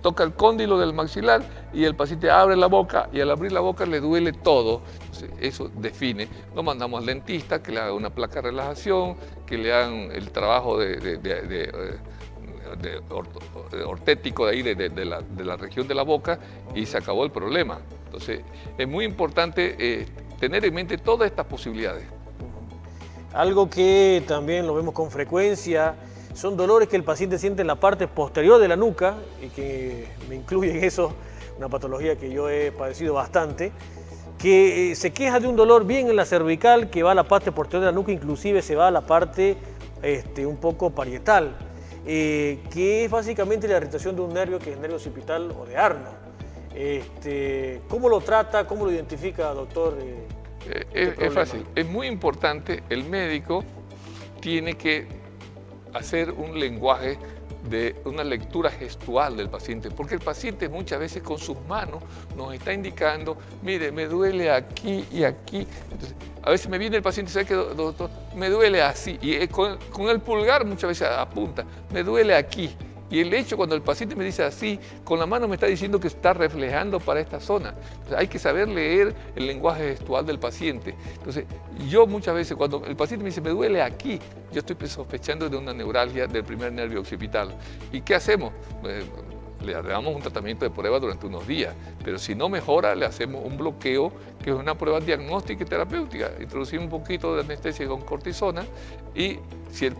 Toca el cóndilo del maxilar y el paciente abre la boca y al abrir la boca le duele todo. Entonces, eso define. Lo mandamos al dentista que le haga una placa de relajación, que le hagan el trabajo ortético de ahí, de la región de la boca, y se acabó el problema. Entonces, es muy importante tener en mente todas estas posibilidades. Algo que también lo vemos con frecuencia son dolores que el paciente siente en la parte posterior de la nuca, y que me incluye en eso una patología que yo he padecido bastante, que se queja de un dolor bien en la cervical que va a la parte posterior de la nuca, inclusive se va a la parte un poco parietal, que es básicamente la irritación de un nervio que es el nervio occipital o de Arno. ¿Cómo lo trata, cómo lo identifica, doctor? Es fácil, es muy importante, el médico tiene que hacer un lenguaje de una lectura gestual del paciente, porque el paciente muchas veces con sus manos nos está indicando, mire, me duele aquí y aquí. Entonces, a veces me viene el paciente y dice, que doctor, me duele así, y con el pulgar muchas veces apunta, me duele aquí, Y el hecho, cuando el paciente me dice así, con la mano me está diciendo que está reflejando para esta zona. Entonces, hay que saber leer el lenguaje gestual del paciente. Entonces, yo muchas veces, cuando el paciente me dice, me duele aquí, yo estoy sospechando de una neuralgia del primer nervio occipital. ¿Y qué hacemos? Le damos un tratamiento de prueba durante unos días, pero si no mejora, le hacemos un bloqueo, que es una prueba diagnóstica y terapéutica. Introducimos un poquito de anestesia con cortisona y si el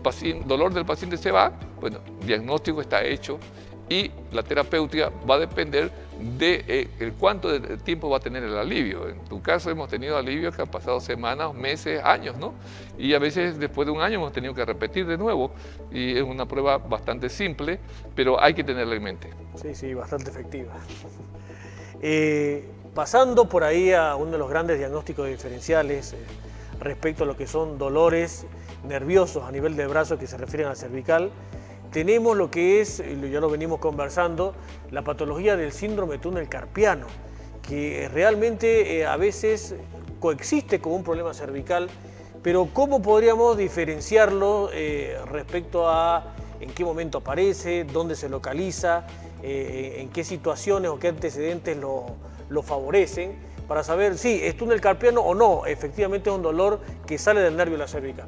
dolor del paciente se va, bueno, el diagnóstico está hecho y la terapéutica va a depender de cuánto de tiempo va a tener el alivio. En tu caso hemos tenido alivios que han pasado semanas, meses, años, ¿no? Y a veces después de un año hemos tenido que repetir de nuevo y es una prueba bastante simple, pero hay que tenerla en mente. Sí, sí, bastante efectiva. Pasando por ahí a uno de los grandes diagnósticos diferenciales respecto a lo que son dolores nerviosos a nivel del brazo que se refieren a la cervical, tenemos lo que es, ya lo venimos conversando, la patología del síndrome túnel carpiano, que realmente a veces coexiste con un problema cervical, pero ¿cómo podríamos diferenciarlo respecto a en qué momento aparece, dónde se localiza, en qué situaciones o qué antecedentes lo favorecen, para saber si es túnel carpiano o no, efectivamente es un dolor que sale del nervio de la cervical?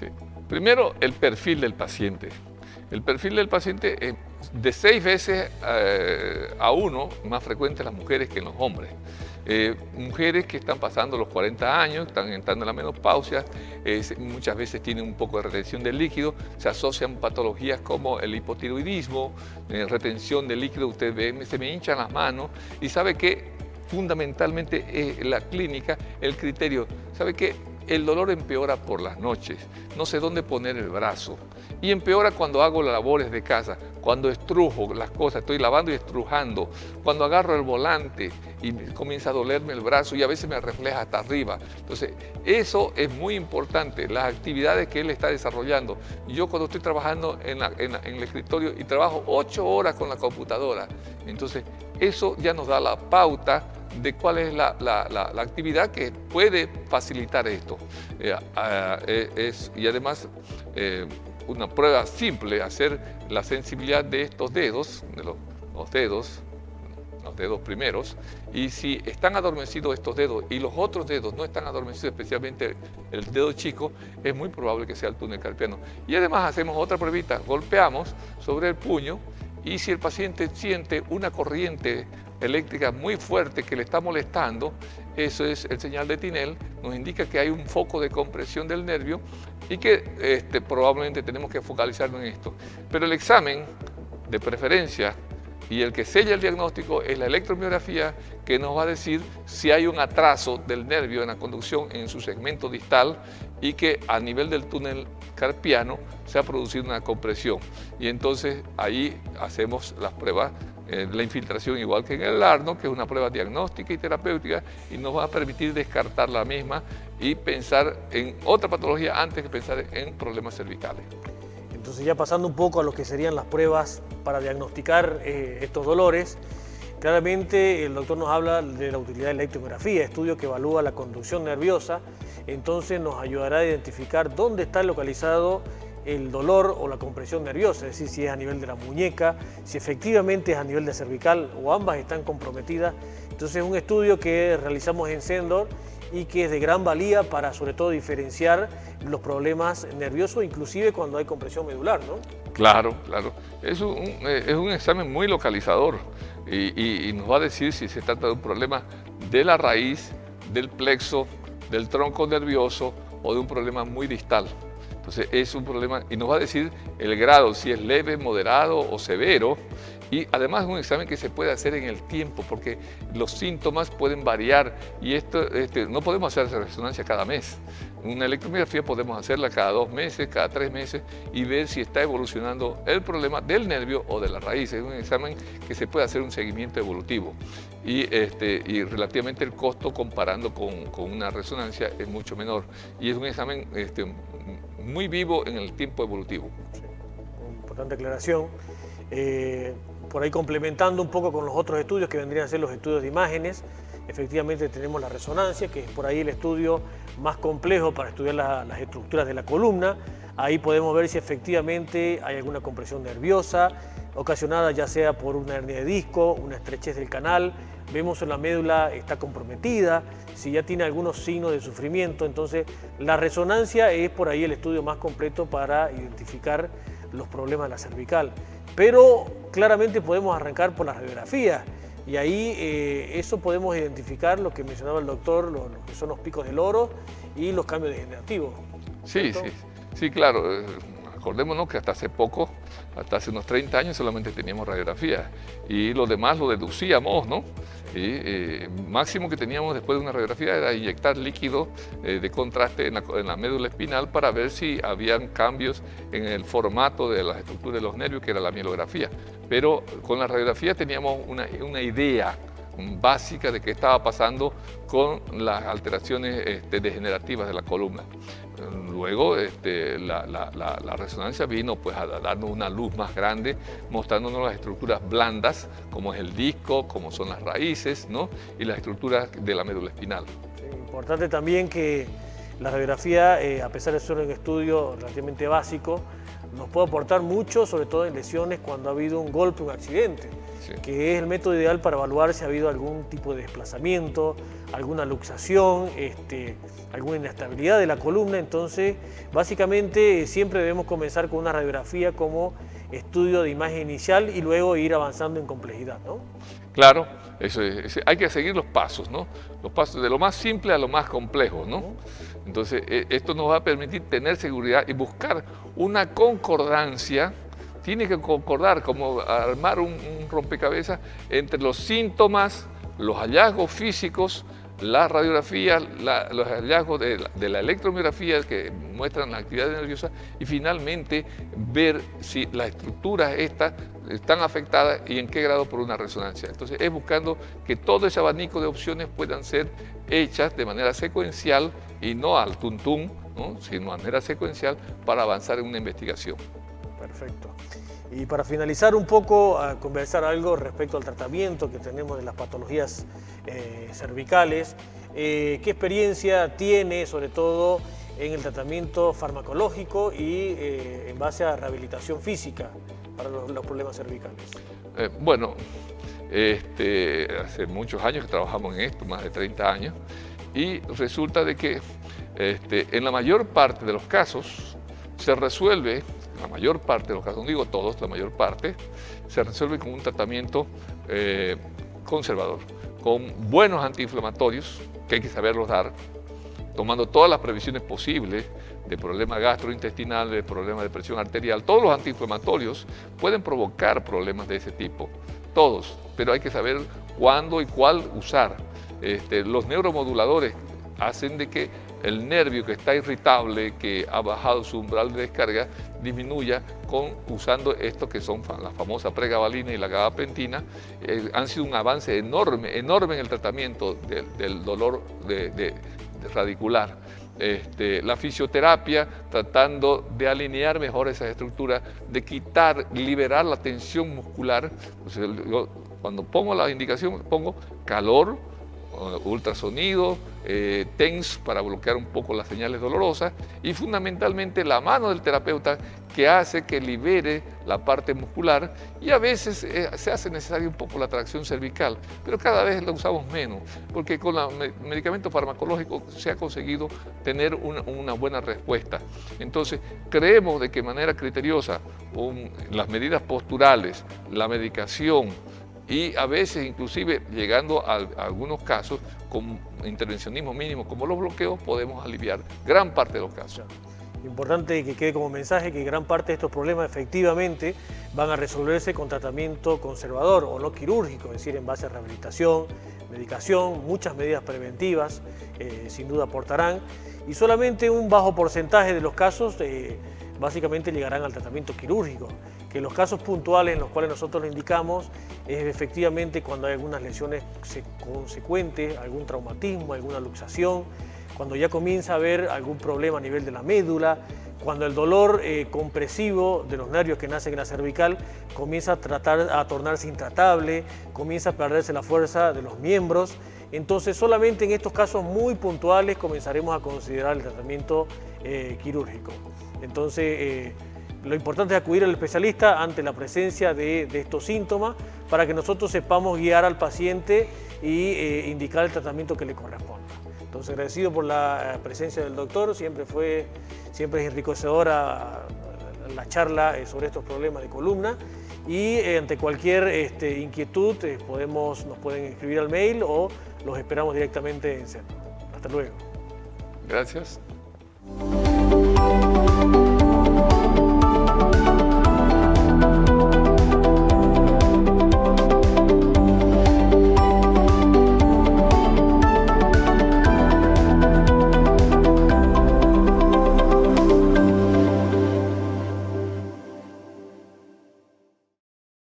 Sí. Primero, el perfil del paciente. El perfil del paciente es de 6 veces a 1 más frecuente en las mujeres que en los hombres. Mujeres que están pasando los 40 años, están entrando en la menopausia, muchas veces tienen un poco de retención de líquido, se asocian patologías como el hipotiroidismo, retención de líquido, usted ve, se me hinchan las manos y sabe que fundamentalmente la clínica, el criterio, sabe que el dolor empeora por las noches, no sé dónde poner el brazo y empeora cuando hago las labores de casa, cuando estrujo las cosas, estoy lavando y estrujando, cuando agarro el volante y comienza a dolerme el brazo y a veces me refleja hasta arriba. Entonces, eso es muy importante, las actividades que él está desarrollando. Yo cuando estoy trabajando en el escritorio y trabajo 8 horas con la computadora, entonces eso ya nos da la pauta de cuál es la actividad que puede facilitar esto. Y además, una prueba simple, hacer la sensibilidad de estos dedos, de los dedos primeros, y si están adormecidos estos dedos y los otros dedos no están adormecidos, especialmente el dedo chico, es muy probable que sea el túnel carpiano. Y además hacemos otra pruebita, golpeamos sobre el puño y si el paciente siente una corriente eléctrica muy fuerte que le está molestando, eso es el señal de Tinel, nos indica que hay un foco de compresión del nervio y que probablemente tenemos que focalizarnos en esto. Pero el examen de preferencia y el que sella el diagnóstico es la electromiografía, que nos va a decir si hay un atraso del nervio en la conducción en su segmento distal y que a nivel del túnel carpiano se ha producido una compresión. Y entonces ahí hacemos las pruebas, la infiltración igual que en el Arno, que es una prueba diagnóstica y terapéutica y nos va a permitir descartar la misma y pensar en otra patología antes que pensar en problemas cervicales. Entonces, ya pasando un poco a lo que serían las pruebas para diagnosticar estos dolores, claramente el doctor nos habla de la utilidad de la electromiografía, estudio que evalúa la conducción nerviosa, entonces nos ayudará a identificar dónde está localizado el dolor o la compresión nerviosa, es decir, si es a nivel de la muñeca, si efectivamente es a nivel de cervical o ambas están comprometidas. Entonces, es un estudio que realizamos en Sendor y que es de gran valía para sobre todo diferenciar los problemas nerviosos, inclusive cuando hay compresión medular, ¿no? Claro, claro. Es un examen muy localizador y nos va a decir si se trata de un problema de la raíz, del plexo, del tronco nervioso o de un problema muy distal. Entonces es un problema y nos va a decir el grado, si es leve, moderado o severo. Y además es un examen que se puede hacer en el tiempo porque los síntomas pueden variar y no podemos hacer resonancia cada mes. Una electromiografía podemos hacerla cada 2 meses, cada 3 meses y ver si está evolucionando el problema del nervio o de la raíz. Es un examen que se puede hacer un seguimiento evolutivo y relativamente el costo comparando con una resonancia es mucho menor y es un examen muy vivo en el tiempo evolutivo. Sí, importante aclaración. Por ahí complementando un poco con los otros estudios que vendrían a ser los estudios de imágenes, efectivamente tenemos la resonancia, que es por ahí el estudio más complejo para estudiar las estructuras de la columna. Ahí podemos ver si efectivamente hay alguna compresión nerviosa, ocasionada ya sea por una hernia de disco, una estrechez del canal, vemos que la médula está comprometida, si ya tiene algunos signos de sufrimiento, entonces la resonancia es por ahí el estudio más completo para identificar los problemas de la cervical. Pero claramente podemos arrancar por la radiografía y ahí eso podemos identificar lo que mencionaba el doctor, lo que son los picos del oro y los cambios degenerativos. Sí, sí, claro. Acordémonos que hasta hace poco, hasta hace unos 30 años solamente teníamos radiografía y lo demás lo deducíamos, ¿no? Y máximo que teníamos después de una radiografía era inyectar líquido de contraste en la médula espinal para ver si habían cambios en el formato de las estructuras de los nervios, que era la mielografía. Pero con la radiografía teníamos una idea básica de qué estaba pasando con las alteraciones degenerativas de la columna. Luego la resonancia vino pues, a darnos una luz más grande, mostrándonos las estructuras blandas, como es el disco, como son las raíces, ¿no? Y las estructuras de la médula espinal. Sí, importante también que la radiografía, a pesar de ser un estudio relativamente básico, nos puede aportar mucho, sobre todo en lesiones cuando ha habido un golpe, un accidente, sí, que es el método ideal para evaluar si ha habido algún tipo de desplazamiento, alguna luxación, alguna inestabilidad de la columna. Entonces, básicamente, siempre debemos comenzar con una radiografía como estudio de imagen inicial y luego ir avanzando en complejidad, ¿no? Claro, hay que seguir los pasos, ¿no? Los pasos de lo más simple a lo más complejo, ¿no? Entonces, esto nos va a permitir tener seguridad y buscar una concordancia. Tiene que concordar, como armar un rompecabezas entre los síntomas, los hallazgos físicos, la radiografía, los hallazgos de la electromiografía que muestran la actividad nerviosa y finalmente ver si las estructuras estas están afectadas y en qué grado por una resonancia. Entonces es buscando que todo ese abanico de opciones puedan ser hechas de manera secuencial y no al tuntún, ¿no? Sino de manera secuencial para avanzar en una investigación. Perfecto. Y para finalizar un poco, a conversar algo respecto al tratamiento que tenemos de las patologías cervicales, ¿qué experiencia tiene sobre todo en el tratamiento farmacológico y en base a rehabilitación física para los problemas cervicales? Bueno, hace muchos años que trabajamos en esto, más de 30 años, y resulta de que en la mayor parte de los casos se resuelve, la mayor parte de los casos, no digo todos, la mayor parte, se resuelve con un tratamiento conservador, con buenos antiinflamatorios, que hay que saberlos dar, tomando todas las previsiones posibles de problemas gastrointestinales, de problemas de presión arterial. Todos los antiinflamatorios pueden provocar problemas de ese tipo, todos, pero hay que saber cuándo y cuál usar. Los neuromoduladores hacen de que el nervio que está irritable, que ha bajado su umbral de descarga, disminuya usando esto que son la famosa pregabalina y la gabapentina. Han sido un avance enorme en el tratamiento del dolor radicular. La fisioterapia tratando de alinear mejor esas estructuras, de liberar la tensión muscular. Entonces, cuando pongo la indicación, pongo calor, ultrasonido, TENS para bloquear un poco las señales dolorosas y fundamentalmente la mano del terapeuta que hace que libere la parte muscular y a veces se hace necesaria un poco la tracción cervical, pero cada vez la usamos menos porque con el medicamento farmacológico se ha conseguido tener una buena respuesta. Entonces creemos de que de manera criteriosa las medidas posturales, la medicación, y a veces inclusive llegando a algunos casos con intervencionismo mínimo como los bloqueos podemos aliviar gran parte de los casos. Importante que quede como mensaje que gran parte de estos problemas efectivamente van a resolverse con tratamiento conservador o no quirúrgico, es decir, en base a rehabilitación, medicación, muchas medidas preventivas sin duda aportarán y solamente un bajo porcentaje de los casos básicamente llegarán al tratamiento quirúrgico, que los casos puntuales en los cuales nosotros lo indicamos es efectivamente cuando hay algunas lesiones consecuentes, algún traumatismo, alguna luxación, cuando ya comienza a haber algún problema a nivel de la médula, cuando el dolor compresivo de los nervios que nacen en la cervical comienza a tornarse intratable, comienza a perderse la fuerza de los miembros. Entonces solamente en estos casos muy puntuales comenzaremos a considerar el tratamiento quirúrgico. Entonces lo importante es acudir al especialista ante la presencia de estos síntomas para que nosotros sepamos guiar al paciente y indicar el tratamiento que le corresponda. Entonces, agradecido por la presencia del doctor, siempre es enriquecedora la charla sobre estos problemas de columna, y ante cualquier inquietud nos pueden escribir al mail o los esperamos directamente en centro. Hasta luego. Gracias.